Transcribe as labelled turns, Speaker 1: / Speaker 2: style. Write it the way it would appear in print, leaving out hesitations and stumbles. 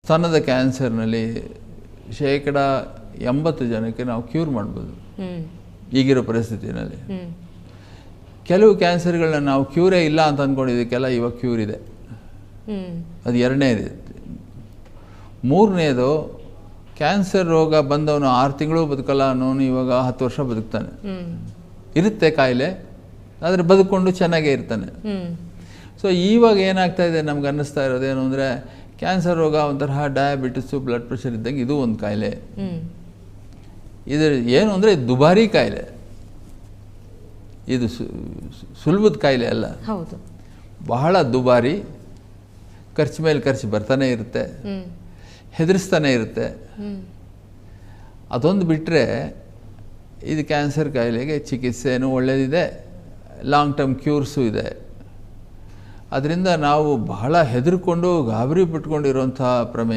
Speaker 1: ಸ್ತನದ ಕ್ಯಾನ್ಸರ್ನಲ್ಲಿ 80% ಜನಕ್ಕೆ ನಾವು ಕ್ಯೂರ್ ಮಾಡ್ಬೋದು ಈಗಿರೋ ಪರಿಸ್ಥಿತಿನಲ್ಲಿ. ಕೆಲವು ಕ್ಯಾನ್ಸರ್ಗಳನ್ನ ನಾವು ಕ್ಯೂರೇ ಇಲ್ಲ ಅಂತ ಅಂದ್ಕೊಂಡಿದ್ದಕ್ಕೆಲ್ಲ ಇವಾಗ ಕ್ಯೂರ್ ಇದೆ. ಅದು ಎರಡನೇದು. ಮೂರನೇದು, ಕ್ಯಾನ್ಸರ್ ರೋಗ ಬಂದವನು 6 ತಿಂಗಳು ಬದುಕಲ್ಲ ಅನ್ನೋನು ಇವಾಗ 10 ವರ್ಷ ಬದುಕ್ತಾನೆ. ಇರುತ್ತೆ ಕಾಯಿಲೆ, ಆದರೆ ಬದುಕೊಂಡು ಚೆನ್ನಾಗೇ ಇರ್ತಾನೆ. ಸೊ ಇವಾಗ ಏನಾಗ್ತಾ ಇದೆ ನಮ್ಗೆ ಅನ್ನಿಸ್ತಾ ಇರೋದೇನು ಅಂದರೆ, ಕ್ಯಾನ್ಸರ್ ರೋಗ ಒಂಥರ ಡಯಾಬಿಟಿಸು, ಬ್ಲಡ್ ಪ್ರೆಷರ್ ಇದ್ದಂಗೆ ಇದು ಒಂದು ಕಾಯಿಲೆ. ಇದು ಏನು ಅಂದರೆ ದುಬಾರಿ ಕಾಯಿಲೆ, ಇದು ಸುಲಭದ ಕಾಯಿಲೆ ಅಲ್ಲ.
Speaker 2: ಹೌದು,
Speaker 1: ಬಹಳ ದುಬಾರಿ, ಖರ್ಚು ಮೇಲೆ ಖರ್ಚು ಬರ್ತಾನೆ ಇರುತ್ತೆ, ಹೆದರಿಸ್ತಾನೆ ಇರುತ್ತೆ. ಅದೊಂದು ಬಿಟ್ಟರೆ ಇದು ಕ್ಯಾನ್ಸರ್ ಕಾಯಿಲೆಗೆ ಚಿಕಿತ್ಸೆನೂ ಒಳ್ಳೆಯದಿದೆ, ಲಾಂಗ್ ಟರ್ಮ್ ಕ್ಯೂರ್ಸು ಇದೆ. ಅದರಿಂದ ನಾವು ಬಹಳ ಹೆದರ್ಕೊಂಡು ಗಾಬರಿ ಬಿಟ್ಕೊಂಡಿರೋಂಥ ಪ್ರಮೇಯ